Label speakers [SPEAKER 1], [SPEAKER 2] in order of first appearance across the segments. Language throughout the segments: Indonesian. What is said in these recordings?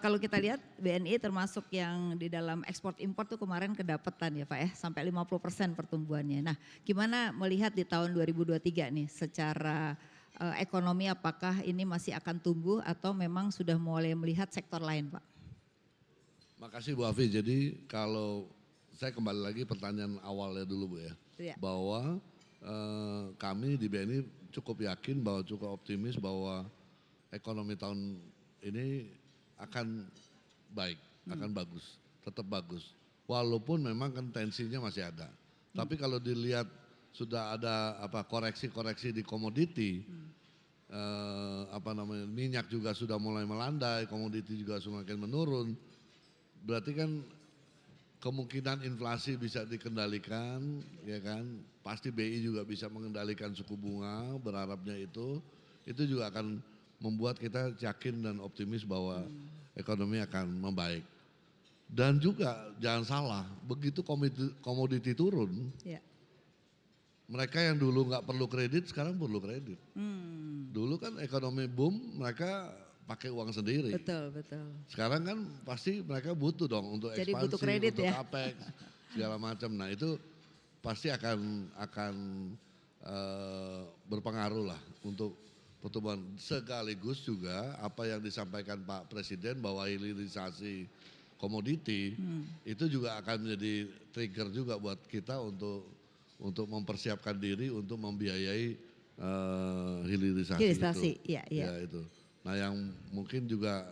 [SPEAKER 1] Kalau kita lihat BNI termasuk yang di dalam ekspor impor tuh kemarin kedapatan ya Pak ya, sampai 50% pertumbuhannya. Nah gimana melihat di tahun 2023 nih secara ekonomi, apakah ini masih akan tumbuh atau memang sudah mulai melihat sektor lain Pak?
[SPEAKER 2] Makasih Bu Afi. Jadi kalau saya kembali lagi pertanyaan awalnya dulu Bu ya.
[SPEAKER 1] Iya.
[SPEAKER 2] Bahwa kami di BNI cukup yakin bahwa cukup optimis bahwa ekonomi tahun ini akan baik, akan bagus, tetap bagus. Walaupun memang kan tensinya masih ada. Tapi kalau dilihat sudah ada koreksi-koreksi di komoditi, minyak juga sudah mulai melandai, komoditi juga semakin menurun. Berarti kan kemungkinan inflasi bisa dikendalikan, ya kan? Pasti BI juga bisa mengendalikan suku bunga, berharapnya itu juga akan membuat kita yakin dan optimis bahwa ekonomi akan membaik. Dan juga jangan salah, begitu komoditi turun,
[SPEAKER 1] Ya.
[SPEAKER 2] mereka yang dulu nggak perlu kredit sekarang perlu kredit. Dulu kan ekonomi boom, mereka pakai uang sendiri.
[SPEAKER 1] Betul, betul.
[SPEAKER 2] Sekarang kan pasti mereka butuh dong untuk
[SPEAKER 1] Jadi
[SPEAKER 2] ekspansi,
[SPEAKER 1] butuh kredit
[SPEAKER 2] untuk
[SPEAKER 1] ya.
[SPEAKER 2] capex, segala macam. Nah itu pasti akan berpengaruh lah untuk pertumbuhan. Sekaligus juga apa yang disampaikan Pak Presiden bahwa hilirisasi komoditi itu juga akan menjadi trigger juga buat kita untuk mempersiapkan diri untuk membiayai hilirisasi
[SPEAKER 1] Hilirisasi,
[SPEAKER 2] itu.
[SPEAKER 1] iya, iya.
[SPEAKER 2] Ya itu. Nah yang mungkin juga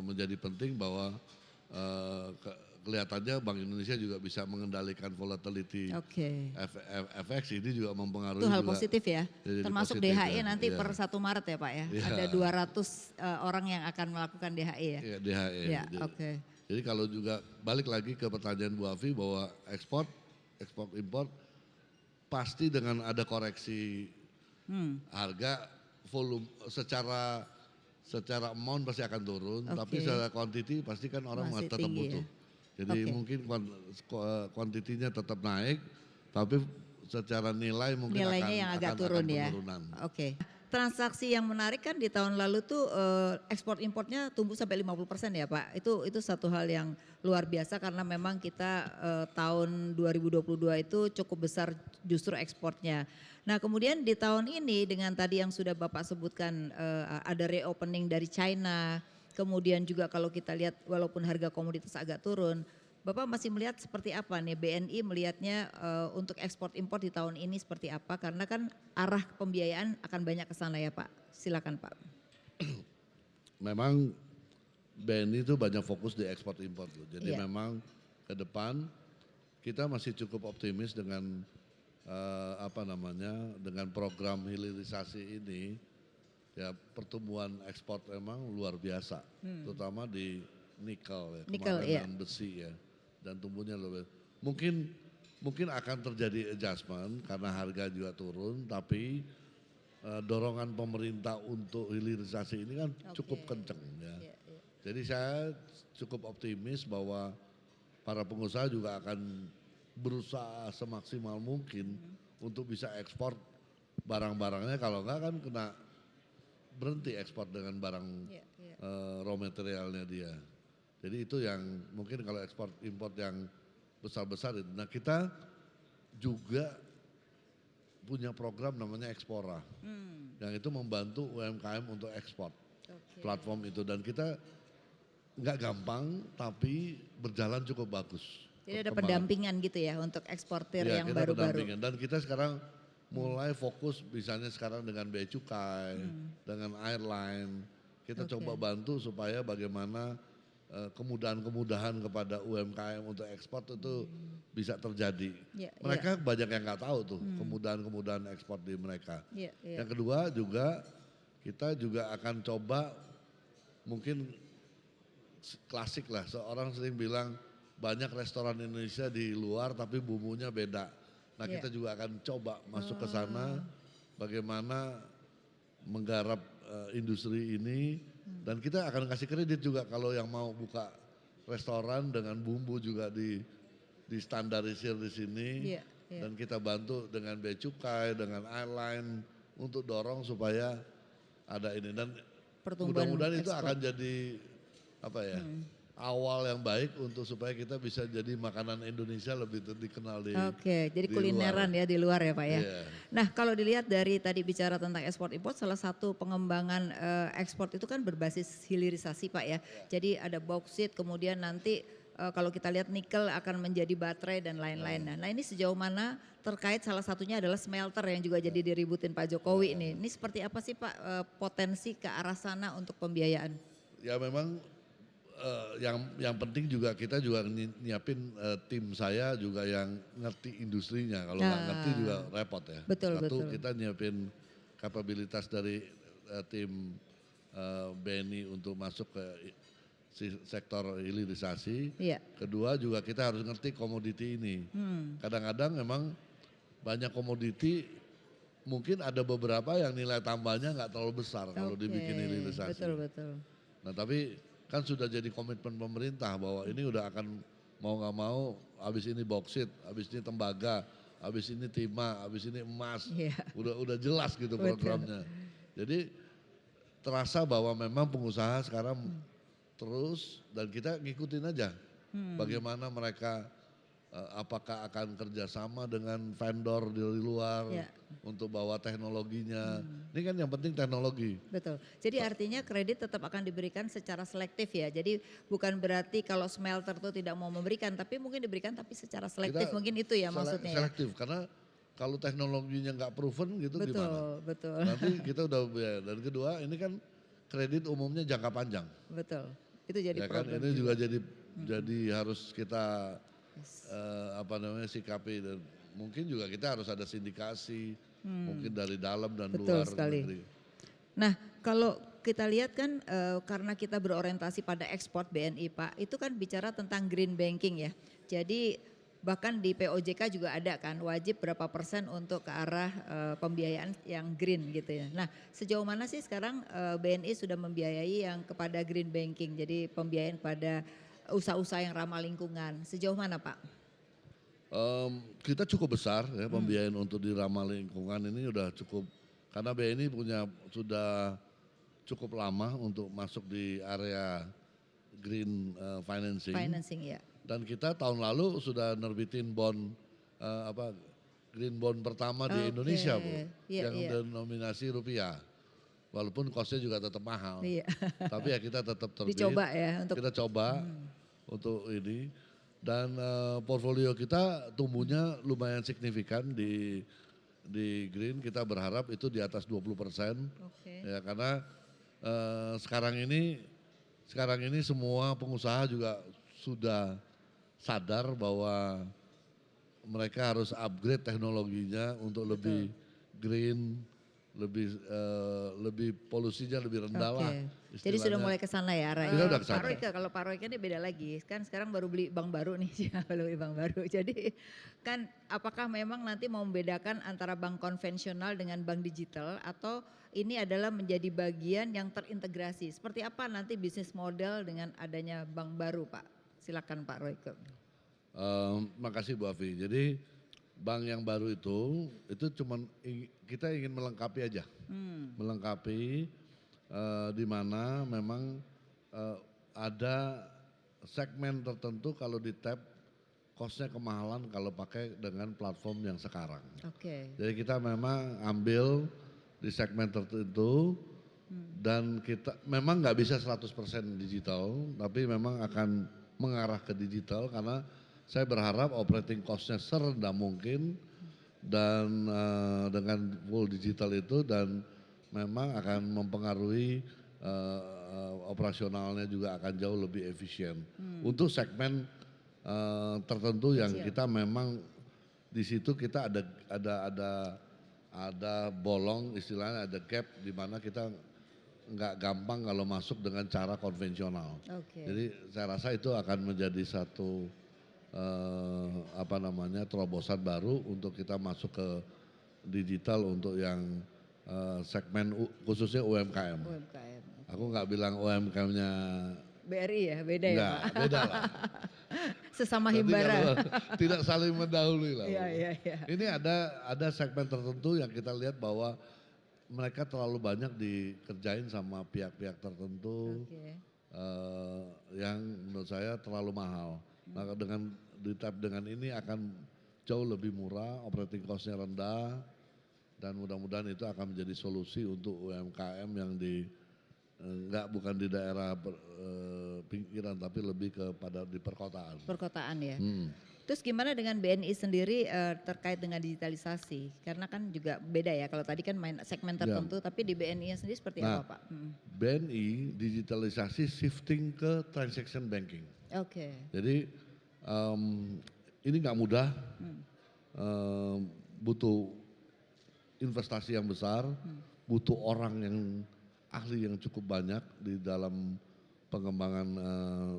[SPEAKER 2] menjadi penting bahwa kelihatannya Bank Indonesia juga bisa mengendalikan volatility FX, ini juga mempengaruhi
[SPEAKER 1] Itu hal
[SPEAKER 2] juga
[SPEAKER 1] positif ya,
[SPEAKER 2] jadi
[SPEAKER 1] termasuk
[SPEAKER 2] positif
[SPEAKER 1] DHI
[SPEAKER 2] ya.
[SPEAKER 1] nanti
[SPEAKER 2] Ya.
[SPEAKER 1] per 1 Maret ya Pak ya,
[SPEAKER 2] Ya.
[SPEAKER 1] ada 200 orang yang akan melakukan DHI ya.
[SPEAKER 2] Ya, DHE.
[SPEAKER 1] Ya, oke.
[SPEAKER 2] Jadi kalau juga balik lagi ke pertanyaan Bu Afi bahwa ekspor impor pasti dengan ada koreksi harga, volume secara amount pasti akan turun, tapi secara quantity pasti kan orang
[SPEAKER 1] Masih
[SPEAKER 2] tetap
[SPEAKER 1] tinggi
[SPEAKER 2] butuh.
[SPEAKER 1] ya.
[SPEAKER 2] Jadi mungkin kuantitinya tetap naik, tapi secara nilai mungkin
[SPEAKER 1] Nilainya yang agak turun ya.
[SPEAKER 2] penurunan.
[SPEAKER 1] Oke. Transaksi yang menarik kan di tahun lalu tuh ekspor importnya tumbuh sampai 50% ya Pak. Itu satu hal yang luar biasa karena memang kita tahun 2022 itu cukup besar justru ekspornya. Nah kemudian di tahun ini dengan tadi yang sudah Bapak sebutkan ada reopening dari China. Kemudian juga kalau kita lihat walaupun harga komoditas agak turun, Bapak masih melihat seperti apa nih BNI melihatnya untuk ekspor impor di tahun ini seperti apa? Karena kan arah pembiayaan akan banyak ke sana ya Pak. Silakan Pak.
[SPEAKER 2] Memang BNI itu banyak fokus di ekspor impor tuh. Jadi
[SPEAKER 1] Iya.
[SPEAKER 2] memang ke depan kita masih cukup optimis dengan dengan program hilirisasi ini. Ya pertumbuhan ekspor memang luar biasa, terutama di nikel ya,
[SPEAKER 1] Nikel,
[SPEAKER 2] kemarin
[SPEAKER 1] iya.
[SPEAKER 2] dan besi ya, dan tumbuhnya luar biasa. Mungkin akan terjadi adjustment karena harga juga turun, tapi dorongan pemerintah untuk hilirisasi ini kan cukup kenceng ya.
[SPEAKER 1] Iya, iya.
[SPEAKER 2] Jadi saya cukup optimis bahwa para pengusaha juga akan berusaha semaksimal mungkin untuk bisa ekspor barang-barangnya, kalau enggak kan kena berhenti ekspor dengan barang raw materialnya dia. Jadi itu yang mungkin kalau ekspor import yang besar-besar itu. Nah kita juga punya program namanya Ekspora, yang itu membantu UMKM untuk ekspor platform itu, dan kita nggak gampang tapi berjalan cukup bagus.
[SPEAKER 1] Jadi ada pendampingan gitu ya untuk eksportir
[SPEAKER 2] Ya,
[SPEAKER 1] yang
[SPEAKER 2] kita
[SPEAKER 1] baru-baru.
[SPEAKER 2] pendampingan. Dan kita sekarang mulai fokus misalnya sekarang dengan bea cukai, dengan airline, kita coba bantu supaya bagaimana kemudahan-kemudahan kepada UMKM untuk ekspor itu bisa terjadi. Mereka banyak yang nggak tahu tuh kemudahan-kemudahan ekspor di mereka. Yang kedua juga kita juga akan coba, mungkin klasik lah, seorang sering bilang banyak restoran Indonesia di luar tapi bumbunya beda. Nah kita juga akan coba masuk ke sana, bagaimana menggarap industri ini, dan kita akan kasih kredit juga kalau yang mau buka restoran dengan bumbu juga di standarisir di sini, dan kita bantu dengan bea cukai, dengan airline untuk dorong supaya ada ini. Dan
[SPEAKER 1] pertumbuhan
[SPEAKER 2] mudah-mudahan itu
[SPEAKER 1] ekspor.
[SPEAKER 2] akan jadi apa ya? Awal yang baik untuk supaya kita bisa jadi makanan Indonesia lebih dikenal di
[SPEAKER 1] Oke, jadi
[SPEAKER 2] di
[SPEAKER 1] kulineran
[SPEAKER 2] luar.
[SPEAKER 1] ya di luar ya Pak ya.
[SPEAKER 2] Iya.
[SPEAKER 1] Nah kalau dilihat dari tadi bicara tentang ekspor import, salah satu pengembangan ekspor itu kan berbasis hilirisasi Pak ya. Jadi ada bauksit, kemudian nanti kalau kita lihat nikel akan menjadi baterai dan lain-lain. Nah ini sejauh mana terkait salah satunya adalah smelter yang juga jadi diributin Pak Jokowi ini. Ini seperti apa sih Pak potensi ke arah sana untuk pembiayaan?
[SPEAKER 2] Ya memang yang penting juga kita juga nyiapin tim saya juga yang ngerti industrinya. Kalau nggak ngerti juga repot ya.
[SPEAKER 1] Betul,
[SPEAKER 2] Satu
[SPEAKER 1] betul.
[SPEAKER 2] kita nyiapin kapabilitas dari tim BNI untuk masuk ke sektor hilirisasi.
[SPEAKER 1] Iya.
[SPEAKER 2] Kedua juga kita harus ngerti komoditi ini. Kadang-kadang memang banyak komoditi mungkin ada beberapa yang nilai tambahnya nggak terlalu besar kalau dibikin hilirisasi.
[SPEAKER 1] Betul, betul.
[SPEAKER 2] Nah tapi kan sudah jadi komitmen pemerintah bahwa ini udah akan mau nggak mau, habis ini bauksit, habis ini tembaga, habis ini timah, habis ini emas,
[SPEAKER 1] Iya.
[SPEAKER 2] udah jelas gitu
[SPEAKER 1] Betul.
[SPEAKER 2] programnya. Jadi terasa bahwa memang pengusaha sekarang terus dan kita ngikutin aja bagaimana mereka apakah akan kerjasama dengan vendor di luar
[SPEAKER 1] Ya.
[SPEAKER 2] untuk bawa teknologinya. Ini kan yang penting teknologi.
[SPEAKER 1] Betul. Jadi artinya kredit tetap akan diberikan secara selektif ya. Jadi bukan berarti kalau smelter itu tidak mau memberikan, tapi mungkin diberikan tapi secara selektif.
[SPEAKER 2] Kita
[SPEAKER 1] Mungkin itu ya maksudnya ya.
[SPEAKER 2] selektif karena kalau teknologinya nggak proven gitu
[SPEAKER 1] Betul,
[SPEAKER 2] gimana?
[SPEAKER 1] betul.
[SPEAKER 2] Nanti kita udah dan kedua ini kan kredit umumnya jangka panjang.
[SPEAKER 1] Betul. Itu jadi
[SPEAKER 2] Ya kan
[SPEAKER 1] problem
[SPEAKER 2] ini juga jadi harus kita apa namanya sikapi dan mungkin juga kita harus ada sindikasi mungkin dari dalam dan
[SPEAKER 1] Betul
[SPEAKER 2] luar
[SPEAKER 1] sekali.
[SPEAKER 2] negeri.
[SPEAKER 1] Nah, kalau kita lihat kan karena kita berorientasi pada ekspor BNI Pak, itu kan bicara tentang green banking ya. Jadi bahkan di POJK juga ada kan wajib berapa persen untuk ke arah pembiayaan yang green gitu ya. Nah, sejauh mana sih sekarang BNI sudah membiayai yang kepada green banking, jadi pembiayaan pada usaha-usaha yang ramah lingkungan. Sejauh mana Pak?
[SPEAKER 2] Kita cukup besar ya pembiayaan untuk di ramah lingkungan ini udah cukup karena BNI sudah cukup lama untuk masuk di area green financing.
[SPEAKER 1] Financing ya.
[SPEAKER 2] Dan kita tahun lalu sudah nerbitin bond green bond pertama di Indonesia Bu,
[SPEAKER 1] Iya,
[SPEAKER 2] yang
[SPEAKER 1] iya.
[SPEAKER 2] denominasi rupiah. Walaupun costnya juga tetap mahal.
[SPEAKER 1] Iya.
[SPEAKER 2] Tapi ya kita tetap terbit.
[SPEAKER 1] Dicoba ya untuk
[SPEAKER 2] Kita coba untuk ini dan portfolio kita tumbuhnya lumayan signifikan di green. Kita berharap itu di atas 20%.
[SPEAKER 1] Oke.
[SPEAKER 2] Ya karena sekarang ini semua pengusaha juga sudah sadar bahwa mereka harus upgrade teknologinya untuk lebih green, lebih polusinya lebih rendah lah.
[SPEAKER 1] Jadi sudah
[SPEAKER 2] istilahnya.
[SPEAKER 1] mulai ke sana ya arahnya.
[SPEAKER 2] Kita udah ke
[SPEAKER 1] Pak
[SPEAKER 2] sana.
[SPEAKER 1] Royke, kalau Pak Royke ini beda lagi. Kan sekarang baru beli bank baru nih, baru beli bank baru. Jadi kan apakah memang nanti mau membedakan antara bank konvensional dengan bank digital atau ini adalah menjadi bagian yang terintegrasi? Seperti apa nanti bisnis model dengan adanya bank baru Pak? Silakan Pak Royke.
[SPEAKER 2] Makasih Bu Afi. Jadi bank yang baru itu cuman kita ingin melengkapi aja. Melengkapi di mana memang ada segmen tertentu kalau di tap costnya kemahalan kalau pakai dengan platform yang sekarang.
[SPEAKER 1] Oke.
[SPEAKER 2] Jadi kita memang ambil di segmen tertentu dan kita memang nggak bisa 100% digital tapi memang akan mengarah ke digital karena saya berharap operating cost-nya serendah mungkin dan dengan full digital itu dan memang akan mempengaruhi operasionalnya juga akan jauh lebih efisien. Untuk segmen tertentu yang kita memang di situ kita ada bolong istilahnya ada gap di mana kita nggak gampang kalau masuk dengan cara konvensional.
[SPEAKER 1] Oke.
[SPEAKER 2] Jadi saya rasa itu akan menjadi satu terobosan baru untuk kita masuk ke digital untuk yang segmen khususnya UMKM.
[SPEAKER 1] UMKM.
[SPEAKER 2] Aku nggak bilang UMKM-nya
[SPEAKER 1] BRI ya, beda ya
[SPEAKER 2] enggak,
[SPEAKER 1] Pak?
[SPEAKER 2] beda lah.
[SPEAKER 1] Sesama
[SPEAKER 2] Nanti
[SPEAKER 1] himbara.
[SPEAKER 2] kalau tidak saling mendahului lah.
[SPEAKER 1] Iya, iya, iya.
[SPEAKER 2] Ini ada segmen tertentu yang kita lihat bahwa mereka terlalu banyak dikerjain sama pihak-pihak tertentu
[SPEAKER 1] Oke.
[SPEAKER 2] yang menurut saya terlalu mahal. Nah dengan di-tap dengan ini akan jauh lebih murah, operating cost-nya rendah, dan mudah-mudahan itu akan menjadi solusi untuk UMKM yang bukan di daerah pinggiran tapi lebih kepada di perkotaan.
[SPEAKER 1] Perkotaan ya. Terus gimana dengan BNI sendiri terkait dengan digitalisasi? Karena kan juga beda ya, kalau tadi kan main segmen tertentu, tapi di BNI sendiri seperti
[SPEAKER 2] Nah,
[SPEAKER 1] apa Pak?
[SPEAKER 2] BNI digitalisasi shifting ke transaction banking.
[SPEAKER 1] Oke.
[SPEAKER 2] Jadi ini nggak mudah, butuh investasi yang besar, butuh orang yang ahli yang cukup banyak di dalam pengembangan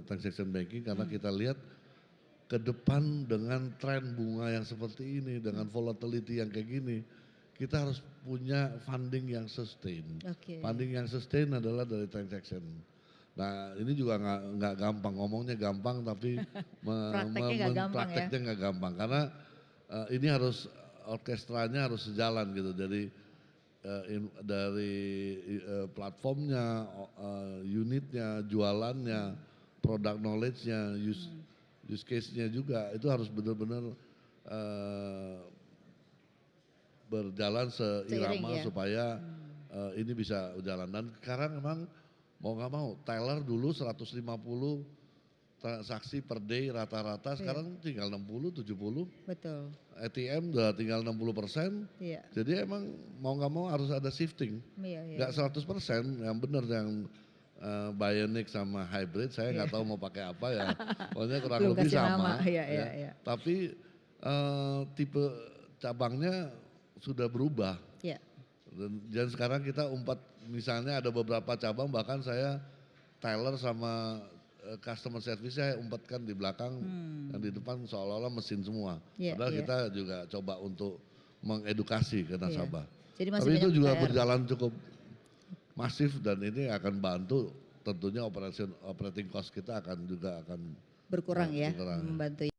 [SPEAKER 2] transaction banking karena kita lihat ke depan dengan tren bunga yang seperti ini, dengan volatility yang kayak gini, kita harus punya funding yang sustain.
[SPEAKER 1] Oke.
[SPEAKER 2] Funding yang sustain adalah dari transaction. Nah ini juga nggak gampang, ngomongnya gampang tapi
[SPEAKER 1] Prakteknya nggak gampang ya.
[SPEAKER 2] prakteknya nggak gampang karena ini harus orkestranya harus sejalan gitu. Jadi dari platformnya, unitnya, jualannya, product knowledge-nya, use case-nya juga itu harus benar-benar berjalan seirama
[SPEAKER 1] Seiring ya.
[SPEAKER 2] supaya ini bisa berjalan. Dan sekarang memang mau nggak mau, Teller dulu 150 transaksi per day rata-rata, sekarang tinggal 60, 70.
[SPEAKER 1] Betul.
[SPEAKER 2] ATM udah tinggal 60%.
[SPEAKER 1] Iya.
[SPEAKER 2] Jadi emang mau nggak mau harus ada shifting.
[SPEAKER 1] Iya.
[SPEAKER 2] Nggak 100%, yang benar yang bionic sama hybrid, saya nggak tahu mau pakai apa ya. Pokoknya kurang
[SPEAKER 1] Belum
[SPEAKER 2] lebih
[SPEAKER 1] kasih
[SPEAKER 2] sama.
[SPEAKER 1] nama, iya.
[SPEAKER 2] Tapi tipe cabangnya sudah berubah.
[SPEAKER 1] Iya.
[SPEAKER 2] Dan sekarang kita misalnya ada beberapa cabang bahkan saya teller sama customer service saya umpatkan di belakang, yang di depan seolah-olah mesin semua. Padahal kita juga coba untuk mengedukasi ke nasabah.
[SPEAKER 1] Jadi masih
[SPEAKER 2] Tapi itu
[SPEAKER 1] banyak
[SPEAKER 2] juga
[SPEAKER 1] PR.
[SPEAKER 2] berjalan cukup masif dan ini akan bantu tentunya operating cost kita akan
[SPEAKER 1] Berkurang ya,
[SPEAKER 2] berkurang.
[SPEAKER 1] membantu.